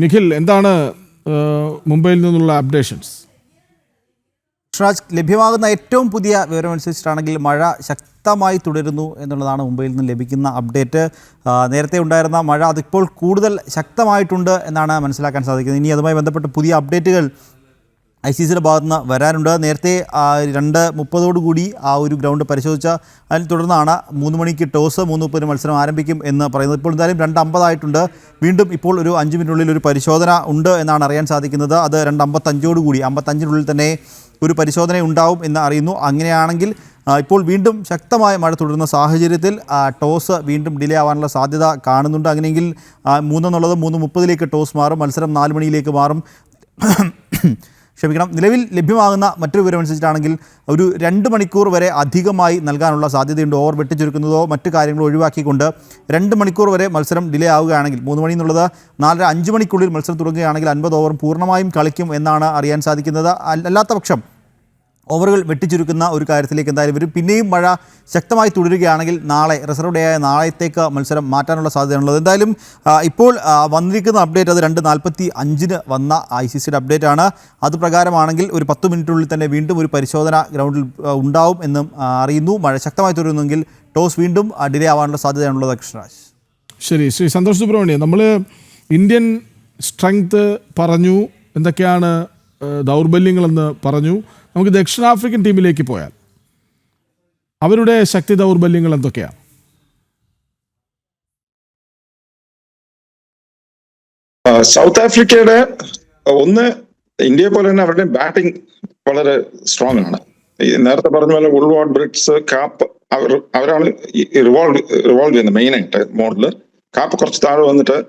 നിഖിൽ, എന്താണ് മുംബൈയിൽ നിന്നുള്ള അപ്ഡേഷൻസ്? ലഭ്യമാകുന്ന ഏറ്റവും പുതിയ വിവരമനുസരിച്ചിട്ടാണെങ്കിൽ മഴ ശക്തമായി തുടരുന്നു എന്നുള്ളതാണ് മുംബൈയിൽ നിന്ന് ലഭിക്കുന്ന അപ്ഡേറ്റ്. നേരത്തെ ഉണ്ടായിരുന്ന മഴ അതിപ്പോൾ കൂടുതൽ ശക്തമായിട്ടുണ്ട് എന്നാണ് മനസ്സിലാക്കാൻ സാധിക്കുന്നത്. ഇനി അതുമായി ബന്ധപ്പെട്ട് പുതിയ അപ്ഡേറ്റുകൾ ICCയുടെ ഭാഗത്തു നിന്ന് വരാനുണ്ട്. നേരത്തെ 2:30 ആ ഒരു ഗ്രൗണ്ട് പരിശോധിച്ച അതിനെ തുടർന്നാണ് 3 മണിക്ക് ടോസ്, 3:30 മത്സരം ആരംഭിക്കും എന്ന് പറയുന്നത്. ഇപ്പോൾ എന്തായാലും 2:50 വീണ്ടും ഇപ്പോൾ ഒരു 5 മിനിറ്റിനുള്ളിൽ ഒരു പരിശോധന ഉണ്ട് എന്നാണ് അറിയാൻ സാധിക്കുന്നത്. അത് 2:55 55-നുള്ളിൽ തന്നെ ഒരു പരിശോധന ഉണ്ടാവും എന്ന് അറിയുന്നു. അങ്ങനെയാണെങ്കിൽ ഇപ്പോൾ വീണ്ടും ശക്തമായ മഴ തുടരുന്ന സാഹചര്യത്തിൽ ടോസ് വീണ്ടും ഡിലേ ആവാനുള്ള സാധ്യത കാണുന്നുണ്ട്. അങ്ങനെയെങ്കിൽ 3 എന്നുള്ളത് 3:30 ടോസ് മാറും, മത്സരം 4 മണിയിലേക്ക് മാറും. നിലവിൽ ലഭ്യമാകുന്ന മറ്റൊരു വിവരമനുസരിച്ചിട്ടാണെങ്കിൽ ഒരു 2 മണിക്കൂർ വരെ അധികമായി നൽകാനുള്ള സാധ്യതയുണ്ട്. ഓവർ വെട്ടിച്ചുരുക്കുന്നതോ മറ്റു കാര്യങ്ങളോ ഒഴിവാക്കിക്കൊണ്ട് 2 മണിക്കൂർ വരെ മത്സരം ഡിലേ ആവുകയാണെങ്കിൽ 3 മണി എന്നുള്ളത് 4:05 മണിക്കുള്ളിൽ മത്സരം തുടങ്ങുകയാണെങ്കിൽ 50 ഓവർ പൂർണ്ണമായും കളിക്കും എന്നാണ് അറിയാൻ സാധിക്കുന്നത്. അല്ലാത്ത പക്ഷം ഓവറുകൾ വെട്ടിച്ചുരുക്കുന്ന ഒരു കാര്യത്തിലേക്ക് എന്തായാലും വരും. പിന്നെയും മഴ ശക്തമായി തുടരുകയാണെങ്കിൽ നാളെ റിസർവ് ഡേ ആയ നാളത്തേക്ക് മത്സരം മാറ്റാനുള്ള സാധ്യതയാണുള്ളത്. എന്തായാലും ഇപ്പോൾ വന്നിരിക്കുന്ന അപ്ഡേറ്റ് അത് 2:45 വന്ന ICCയുടെ അപ്ഡേറ്റ് ആണ്. അത് പ്രകാരമാണെങ്കിൽ ഒരു 10 മിനിറ്റിനുള്ളിൽ തന്നെ വീണ്ടും ഒരു പരിശോധന ഗ്രൗണ്ടിൽ ഉണ്ടാവും എന്നും അറിയുന്നു. മഴ ശക്തമായി തുടരുന്നെങ്കിൽ ടോസ് വീണ്ടും ഡിലേ ആവാനുള്ള സാധ്യതയാണുള്ളത്. കൃഷ്ണരാജ്. ശരി, ശ്രീ സന്തോഷ് സുബ്രഹ്മണ്യം, നമ്മൾ ഇന്ത്യൻ സ്ട്രെങ്ത് പറഞ്ഞു, എന്തൊക്കെയാണ് ദൗർബല്യങ്ങളെന്ന് പറഞ്ഞു. നമുക്ക് ദക്ഷിണാഫ്രിക്കൻ ടീമിലേക്ക് പോയാൽ അവരുടെ ശക്തി ദൗർബല്യങ്ങൾ എന്തൊക്കെയാണ്? സൗത്ത് ആഫ്രിക്കയുടെ ഇന്ത്യയെ പോലെ തന്നെ അവരുടെ ബാറ്റിംഗ് വളരെ സ്ട്രോങ് ആണ്. നേരത്തെ പറഞ്ഞ പോലെ വുൾവാർഡ്, ബ്രിറ്റ്സ്, കാപ്പ് അവരാണ് റിവോൾവ് ചെയ്യുന്നത് മെയിൻ ആയിട്ട് മോഡില്. കാപ്പ് കുറച്ച് താഴെ വന്നിട്ട്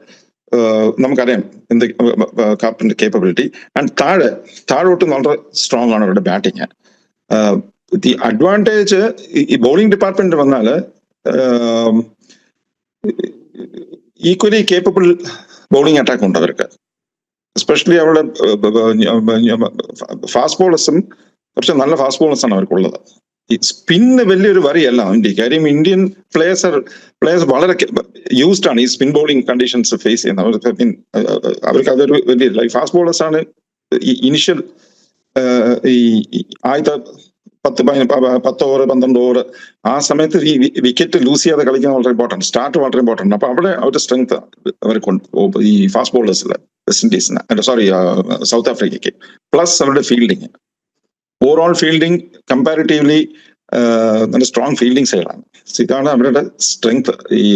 നമുക്കറിയാം എന്ത് കാപ്പിന്റെ കേപ്പബിലിറ്റി. ആൻഡ് താഴോട്ട് വളരെ സ്ട്രോങ് ആണ് അവരുടെ ബാറ്റിങ്. ദി അഡ്വാൻറ്റേജ് ഈ ബൗളിംഗ് ഡിപ്പാർട്ട്മെന്റ് വന്നാൽ ഈക്വലി കേപ്പബിൾ ബൗളിംഗ് അറ്റാക്ക് ഉണ്ട് അവർക്ക്. എസ്പെഷ്യലി അവരുടെ ഫാസ്റ്റ് ബോളേഴ്സും കുറച്ച് നല്ല ഫാസ്റ്റ് ബോളേഴ്സ് ആണ് അവർക്കുള്ളത്. ഈ സ്പിന്ന് വലിയൊരു വരിയല്ല ഇന്ത്യക്ക്. കാര്യം ഇന്ത്യൻ പ്ലേയേഴ്സ് വളരെ യൂസ്ഡ് ആണ് ഈ സ്പിൻ ബോളിംഗ് കണ്ടീഷൻസ് ഫേസ് ചെയ്യുന്നത്. അവർക്ക് അതൊരു വലിയ ഫാസ്റ്റ് ബോളേഴ്സ് ആണ് ഈ ഇനിഷ്യൽ ഈ ആദ്യത്തെ 10 ഓവർ 12 ഓവർ ആ സമയത്ത് ഈ വിക്കറ്റ് ലൂസ് ചെയ്യാതെ കളിക്കുന്നത് വളരെ ഇമ്പോർട്ടൻറ്റ്. സ്റ്റാർട്ട് വളരെ ഇമ്പോർട്ടൻറ്റ്. അപ്പൊ അവിടെ അവരുടെ സ്ട്രെങ്ത് അവർക്ക് ഈ ഫാസ്റ്റ് ബോളേഴ്സിൽ വെസ്റ്റ് ഇൻഡീസിന് സൗത്ത് ആഫ്രിക്കയ്ക്ക് പ്ലസ് അവരുടെ ഫീൽഡിങ്, ഓവറോൾ ഫീൽഡിങ് കമ്പാരിറ്റീവ്ലി നല്ല സ്ട്രോങ് ഫീൽഡിംഗ് സൈഡാണ്. ഇതാണ് അവരുടെ സ്ട്രെങ്ത് ഈ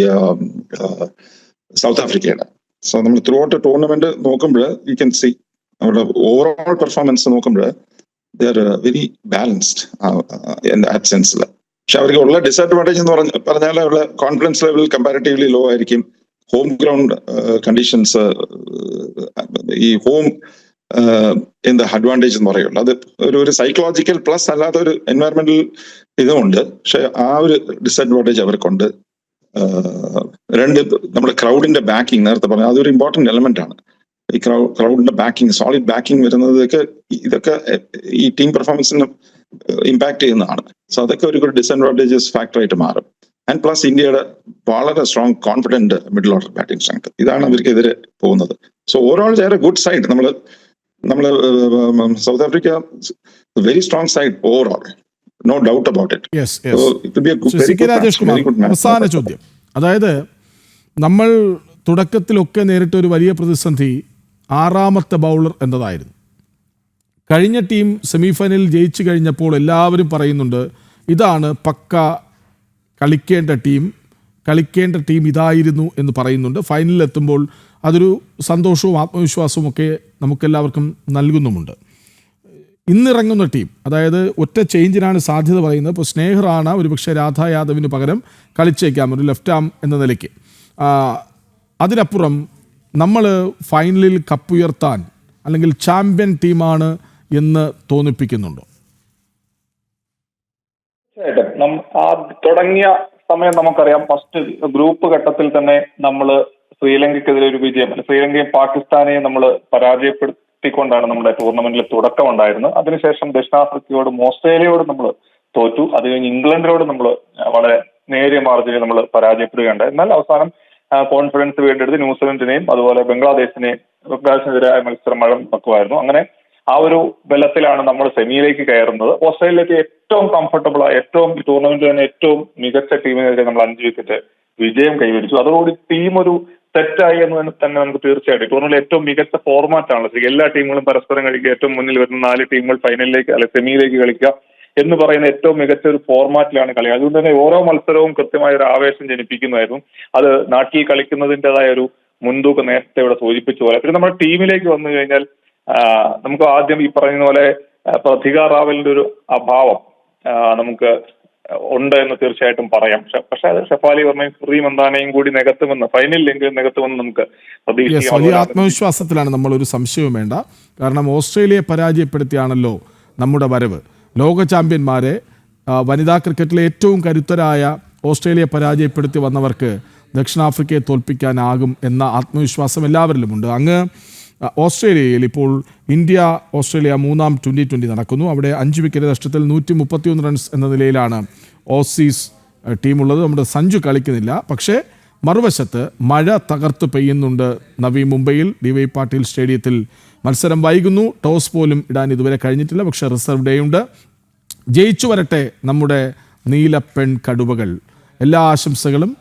സൗത്ത് ആഫ്രിക്കയുടെ. സോ നമ്മൾ ത്രൂ ഔട്ട് ടൂർണമെന്റ് നോക്കുമ്പോൾ യു ക്യാൻ സി അവരുടെ ഓവറോൾ പെർഫോമൻസ് നോക്കുമ്പോൾ they are very balanced at സെൻസിൽ. പക്ഷെ അവർക്ക് ഉള്ള ഡിസഡ്വാൻറ്റേജ് എന്ന് പറഞ്ഞാൽ അവരുടെ കോൺഫിഡൻസ് ലെവൽ കമ്പാരിറ്റീവ്ലി ലോ ആയിരിക്കും. ഹോം ഗ്രൗണ്ട് കണ്ടീഷൻസ്, ഈ ഹോം എന്താ അഡ്വാൻറ്റേജ് എന്ന് പറയുള്ളൂ. അത് ഒരു സൈക്കോളജിക്കൽ പ്ലസ് അല്ലാത്ത ഒരു എൻവയറമെന്റൽ ഇതുമുണ്ട്. പക്ഷെ ആ ഒരു ഡിസഡ്വാൻറ്റേജ് അവർക്കുണ്ട്. നമ്മുടെ ക്രൗഡിന്റെ ബാക്കിംഗ് നേരത്തെ പറഞ്ഞു, അതൊരു ഇമ്പോർട്ടന്റ് എലമെന്റ് ആണ്. ഈ ക്രൗഡിന്റെ ബാക്കിംഗ്, സോളിഡ് ബാക്കിംഗ് വരുന്നതൊക്കെ ഇതൊക്കെ ഈ ടീം പെർഫോമൻസിന് ഇമ്പാക്ട് ചെയ്യുന്നതാണ്. സോ അതൊക്കെ ഒരു ഡിസഡ്വാൻറ്റേജസ് ഫാക്ടറായിട്ട് മാറും. ആൻഡ് പ്ലസ് ഇന്ത്യയുടെ വളരെ strong confident middle order batting strength, ഇതാണ് അവർക്കെതിരെ പോകുന്നത്. So overall they are a good side. നമ്മള് South Africa very strong side overall, no doubt about it. Rajesh Kumar, അവസാന ചോദ്യം. അതായത് നമ്മൾ തുടക്കത്തിലൊക്കെ നേരിട്ട ഒരു വലിയ പ്രതിസന്ധി 6ാമത്തെ ബൗളർ എന്നതായിരുന്നു. കഴിഞ്ഞ ടീം സെമിഫൈനലിൽ ജയിച്ചു കഴിഞ്ഞപ്പോൾ എല്ലാവരും പറയുന്നുണ്ട് ഇതാണ് പക്ക കളിക്കേണ്ട ടീം ഇതായിരുന്നു എന്ന് പറയുന്നുണ്ട്. ഫൈനലിൽ എത്തുമ്പോൾ അതൊരു സന്തോഷവും ആത്മവിശ്വാസവും ഒക്കെ നമുക്കെല്ലാവർക്കും നൽകുന്നുമുണ്ട്. ഇന്നിറങ്ങുന്ന ടീം, അതായത് ഒറ്റ ചേഞ്ചിനാണ് സാധ്യത പറയുന്നത്. ഇപ്പോൾ സ്നേഹറാണ് ഒരുപക്ഷെ രാധാ യാദവിന് പകരം കളിച്ചേക്കാം ഒരു ലെഫ്റ്റ് ആം എന്ന നിലയ്ക്ക്. അതിനപ്പുറം നമ്മൾ ഫൈനലിൽ കപ്പുയർത്താൻ അല്ലെങ്കിൽ ചാമ്പ്യൻ ടീമാണ് എന്ന് തോന്നിപ്പിക്കുന്നുണ്ടോ? തുടങ്ങിയ സമയം നമുക്കറിയാം. ഫസ്റ്റ് ഗ്രൂപ്പ് ഘട്ടത്തിൽ തന്നെ നമ്മൾ ശ്രീലങ്കയ്ക്കെതിരെ ഒരു വിജയം, ശ്രീലങ്കയും പാകിസ്ഥാനെയും നമ്മൾ പരാജയപ്പെടുത്തിക്കൊണ്ടാണ് നമ്മുടെ ടൂർണമെന്റിൽ തുടക്കം ഉണ്ടായിരുന്നത്. അതിനുശേഷം ദക്ഷിണാഫ്രിക്കയോടും ഓസ്ട്രേലിയയോടും നമ്മൾ തോറ്റു. അത് കഴിഞ്ഞ് ഇംഗ്ലണ്ടിനോട് നമ്മൾ വളരെ നേരിയ മാർജിനിൽ നമ്മൾ പരാജയപ്പെടുകയുണ്ടായി. എന്നാൽ അവസാനം കോൺഫിഡൻസ് വീണ്ടെടുത്ത് ന്യൂസിലൻഡിനെയും അതുപോലെ ബംഗ്ലാദേശിനെതിരായ മത്സരം മഴ വെക്കുമായിരുന്നു. അങ്ങനെ ആ ഒരു ബലത്തിലാണ് നമ്മൾ സെമിയിലേക്ക് കയറുന്നത്. ഓസ്ട്രേലിയയിലേക്ക് ഏറ്റവും കംഫർട്ടബിൾ ആയ ഏറ്റവും ടൂർണമെന്റിൽ തന്നെ ഏറ്റവും മികച്ച ടീമിനെതിരെ നമ്മൾ 5 വിക്കറ്റ് വിജയം കൈവരിച്ചു. അതോടുകൂടി ടീം ഒരു സെറ്റായി എന്ന് തന്നെ നമുക്ക് തീർച്ചയായിട്ടും ടൂർണമെന്റിൽ ഏറ്റവും മികച്ച ഫോർമാറ്റ് ആണല്ലോ. എല്ലാ ടീമുകളും പരസ്പരം കളിക്കുക, ഏറ്റവും മുന്നിൽ വരുന്ന 4 ടീമുകൾ ഫൈനലിലേക്ക് അല്ലെ സെമിയിലേക്ക് കളിക്കുക എന്ന് പറയുന്ന ഏറ്റവും മികച്ച ഒരു ഫോർമാറ്റിലാണ് കളി. അതുകൊണ്ട് തന്നെ ഓരോ മത്സരവും കൃത്യമായ ഒരു ആവേശം ജനിപ്പിക്കുന്നതായിരുന്നു. അത് നാട്ടിൽ കളിക്കുന്നതിൻ്റെതായ ഒരു മുൻതൂക്കം നേരത്തെ ഇവിടെ സൂചിപ്പിച്ച പോലെ. പിന്നെ നമ്മുടെ ടീമിലേക്ക് വന്നു കഴിഞ്ഞാൽ നമുക്ക് ആദ്യം ഈ പറയുന്ന പോലെ പ്രതിക റാവലിന്റെ ഒരു അഭാവം നമുക്ക് ഉണ്ട് എന്ന് തീർച്ചയായിട്ടും പറയാം. പക്ഷെ അത് ഷെഫാലി വർമ്മയും സുരീം മന്ദാനയും കൂടി നികത്തുമെന്ന് ഫൈനലിലെങ്കിലും നികത്തുമെന്ന് നമുക്ക് പ്രതീക്ഷിക്കാം. വലിയ ആത്മവിശ്വാസത്തിലാണ് നമ്മൾ, ഒരു സംശയവും വേണ്ട. കാരണം ഓസ്ട്രേലിയയെ പരാജയപ്പെടുത്തിയാണല്ലോ നമ്മുടെ വരവ്. ലോക ചാമ്പ്യന്മാരെ വനിതാ ക്രിക്കറ്റിലെ ഏറ്റവും കരുത്തരായ ഓസ്ട്രേലിയയെ പരാജയപ്പെടുത്തി വന്നവർക്ക് ദക്ഷിണാഫ്രിക്കയെ തോൽപ്പിക്കാനാകും എന്ന ആത്മവിശ്വാസം എല്ലാവരിലുമുണ്ട്. അങ്ങ് ഓസ്ട്രേലിയയിൽ ഇപ്പോൾ ഇന്ത്യ ഓസ്ട്രേലിയ 3ാം T20 നടക്കുന്നു. അവിടെ 5 വിക്കറ്റ് നഷ്ടത്തിൽ 131 റൺസ് എന്ന നിലയിലാണ് ഓസീസ് ടീമുള്ളത്. നമ്മുടെ സഞ്ജു കളിക്കുന്നില്ല. പക്ഷേ മറുവശത്ത് മഴ തകർത്ത് പെയ്യുന്നുണ്ട് നവി മുംബൈയിൽ. DY പാട്ടീൽ സ്റ്റേഡിയത്തിൽ മത്സരം വൈകുന്നു. ടോസ് പോലും ഇടാൻ ഇതുവരെ കഴിഞ്ഞിട്ടില്ല. പക്ഷേ റിസർവ് ഡേ ഉണ്ട്. ജയിച്ചു വരട്ടെ നമ്മുടെ നീലപ്പെൺ കടുവകൾ. എല്ലാ ആശംസകളും.